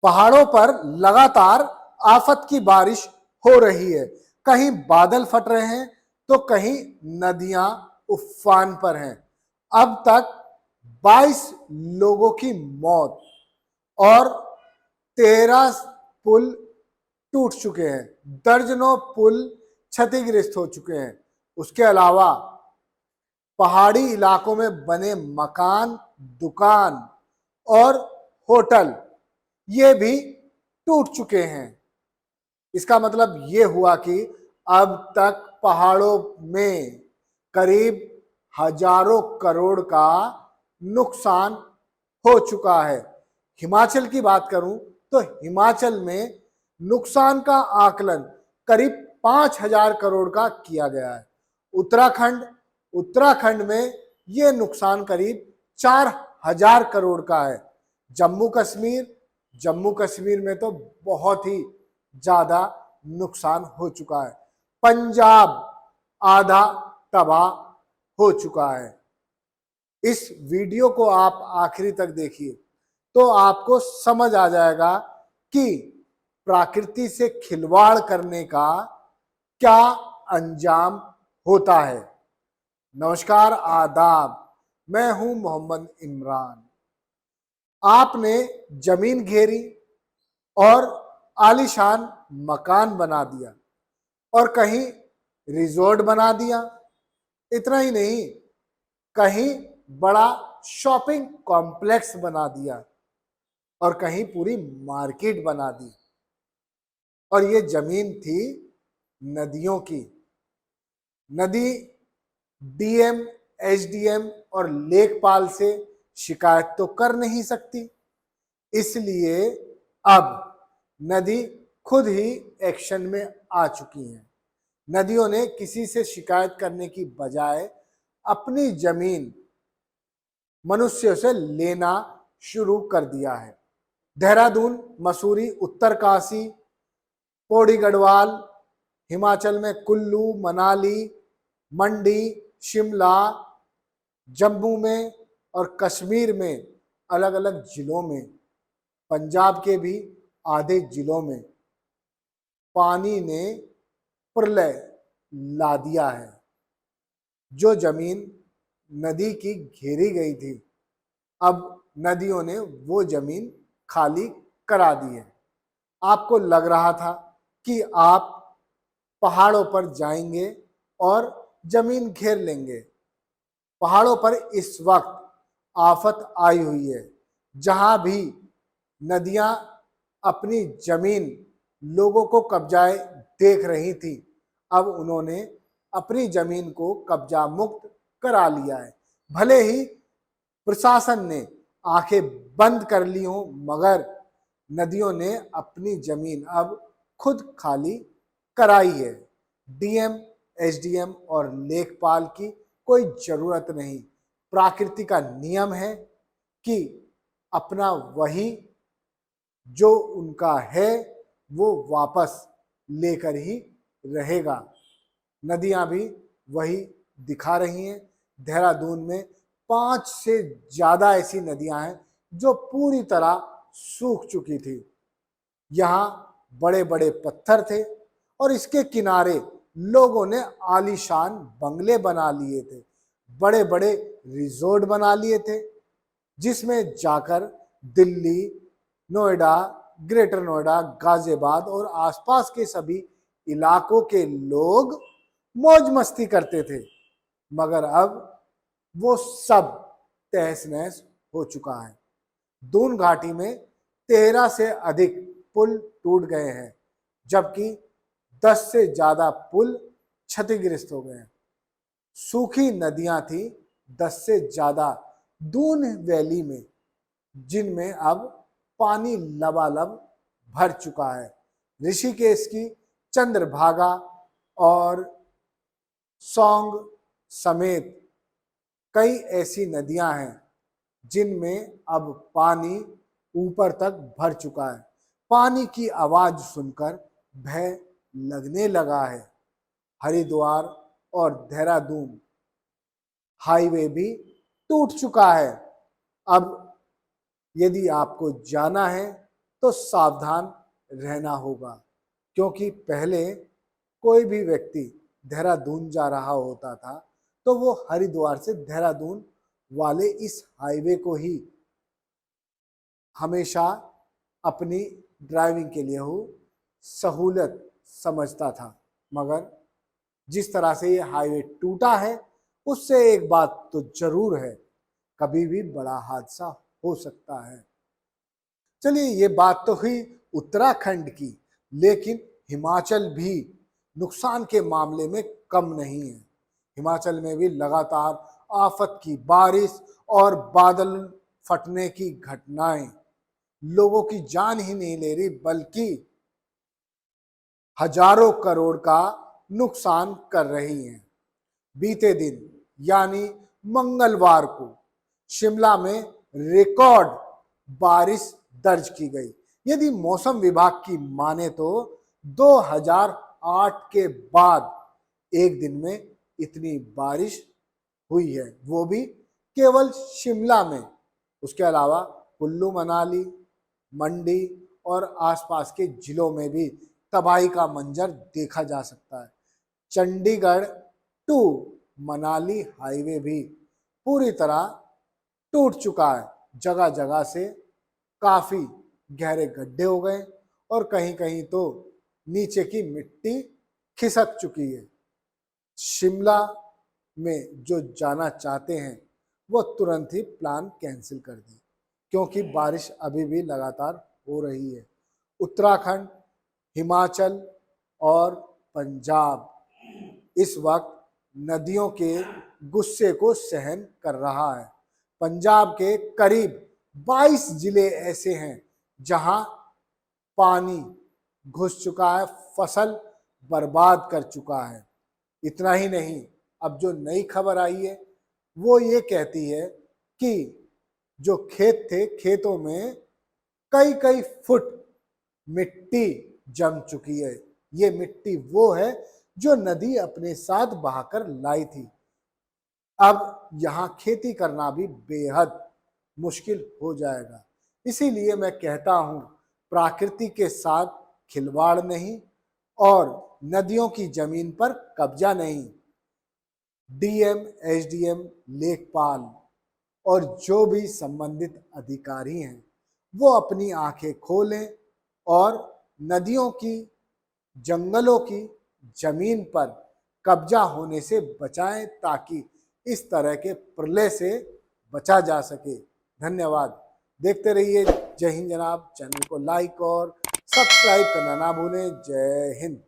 पहाड़ों पर लगातार आफत की बारिश हो रही है। कहीं बादल फट रहे हैं तो कहीं नदियां उफान पर हैं। अब तक 22 लोगों की मौत और 13 पुल टूट चुके हैं। दर्जनों पुल क्षतिग्रस्त हो चुके हैं। उसके अलावा पहाड़ी इलाकों में बने मकान, दुकान और होटल ये भी टूट चुके हैं। इसका मतलब ये हुआ कि अब तक पहाड़ों में करीब हजारों करोड़ का नुकसान हो चुका है। हिमाचल की बात करूं तो हिमाचल में नुकसान का आकलन करीब 5,000 करोड़ का किया गया है। उत्तराखंड में यह नुकसान करीब 4,000 करोड़ का है। जम्मू कश्मीर में तो बहुत ही ज्यादा नुकसान हो चुका है। पंजाब आधा तबाह हो चुका है। इस वीडियो को आप आखिरी तक देखिए तो आपको समझ आ जाएगा कि प्रकृति से खिलवाड़ करने का क्या अंजाम होता है। नमस्कार, आदाब, मैं हूं मोहम्मद इमरान। आपने जमीन घेरी और आलीशान मकान बना दिया और कहीं रिजॉर्ट बना दिया। इतना ही नहीं, कहीं बड़ा शॉपिंग कॉम्प्लेक्स बना दिया और कहीं पूरी मार्केट बना दी। और ये जमीन थी नदियों की। नदी डीएम, एसडीएम और लेखपाल से शिकायत तो कर नहीं सकती, इसलिए अब नदी खुद ही एक्शन में आ चुकी है। नदियों ने किसी से शिकायत करने की बजाय अपनी जमीन मनुष्यों से लेना शुरू कर दिया है। देहरादून, मसूरी, उत्तरकाशी, पौड़ी गढ़वाल, हिमाचल में कुल्लू, मनाली, मंडी, शिमला, जम्मू में और कश्मीर में अलग अलग जिलों में, पंजाब के भी आधे जिलों में पानी ने प्रलय ला दिया है। जो जमीन नदी की घेरी गई थी, अब नदियों ने वो जमीन खाली करा दी है। आपको लग रहा था कि आप पहाड़ों पर जाएंगे और जमीन घेर लेंगे। पहाड़ों पर इस वक्त आफत आई हुई है। जहां भी नदियां अपनी जमीन लोगों को कब्जाए देख रही थी, अब उन्होंने अपनी जमीन को कब्जा मुक्त करा लिया है। भले ही प्रशासन ने आंखें बंद कर ली हो, मगर नदियों ने अपनी जमीन अब खुद खाली कराई है। डीएम, एसडीएम और लेखपाल की कोई जरूरत नहीं। प्रकृति का नियम है कि अपना वही जो उनका है वो वापस लेकर ही रहेगा। नदियां भी वही दिखा रही हैं। देहरादून में 5 से ज्यादा ऐसी नदियां हैं जो पूरी तरह सूख चुकी थी। यहाँ बड़े बड़े पत्थर थे और इसके किनारे लोगों ने आलीशान बंगले बना लिए थे, बड़े बड़े रिजॉर्ट बना लिए थे, जिसमें जाकर दिल्ली, नोएडा, ग्रेटर नोएडा, गाजियाबाद और आसपास के सभी इलाकों के लोग मौज मस्ती करते थे। मगर अब वो सब तहस नहस हो चुका है। दून घाटी में 13 से अधिक पुल टूट गए हैं, जबकि 10 से ज्यादा पुल क्षतिग्रस्त हो गए हैं। सूखी नदियां थी 10 से ज्यादा दून वैली में, जिनमें अब पानी लबालब भर चुका है। ऋषिकेश की चंद्रभागा और सौंग समेत कई ऐसी नदियां हैं जिनमें अब पानी ऊपर तक भर चुका है। पानी की आवाज सुनकर भय लगने लगा है। हरिद्वार और देहरादून हाईवे भी टूट चुका है। अब यदि आपको जाना है तो सावधान रहना होगा, क्योंकि पहले कोई भी व्यक्ति देहरादून जा रहा होता था तो वो हरिद्वार से देहरादून वाले इस हाईवे को ही हमेशा अपनी ड्राइविंग के लिए हो सहूलत समझता था। मगर जिस तरह से ये हाईवे टूटा है उससे एक बात तो जरूर है, कभी भी बड़ा हादसा हो सकता है। चलिए, ये बात तो हुई उत्तराखंड की, लेकिन हिमाचल भी नुकसान के मामले में कम नहीं है। हिमाचल में भी लगातार आफत की बारिश और बादल फटने की घटनाएं लोगों की जान ही नहीं ले रही, बल्कि हजारों करोड़ का नुकसान कर रही हैं। बीते दिन यानी मंगलवार को शिमला में रिकॉर्ड बारिश दर्ज की गई। यदि मौसम विभाग की माने तो 2008 के बाद एक दिन में इतनी बारिश हुई है, वो भी केवल शिमला में। उसके अलावा कुल्लू मनाली, मंडी और आसपास के जिलों में भी तबाही का मंजर देखा जा सकता है। चंडीगढ़ टू मनाली हाईवे भी पूरी तरह टूट चुका है। जगह जगह से काफी गहरे गड्ढे हो गए और कहीं कहीं तो नीचे की मिट्टी खिसक चुकी है। शिमला में जो जाना चाहते हैं वो तुरंत ही प्लान कैंसिल कर दें, क्योंकि बारिश अभी भी लगातार हो रही है। उत्तराखंड, हिमाचल और पंजाब इस वक्त नदियों के गुस्से को सहन कर रहा है। पंजाब के करीब 22 जिले ऐसे हैं जहां पानी घुस चुका है, फसल बर्बाद कर चुका है। इतना ही नहीं, अब जो नई खबर आई है वो ये कहती है कि जो खेत थे, खेतों में कई कई फुट मिट्टी जम चुकी है। ये मिट्टी वो है जो नदी अपने साथ बहाकर लाई थी। अब यहाँ खेती करना भी बेहद मुश्किल हो जाएगा। इसीलिए मैं कहता हूँ, प्रकृति के साथ खिलवाड़ नहीं और नदियों की जमीन पर कब्जा नहीं। डीएम, एसडीएम, लेखपाल और जो भी संबंधित अधिकारी हैं वो अपनी आंखें खोलें और नदियों की, जंगलों की जमीन पर कब्जा होने से बचाएं, ताकि इस तरह के प्रलय से बचा जा सके। धन्यवाद। देखते रहिए जय हिंद जनाब। चैनल को लाइक और सब्सक्राइब करना ना भूलें। जय हिंद।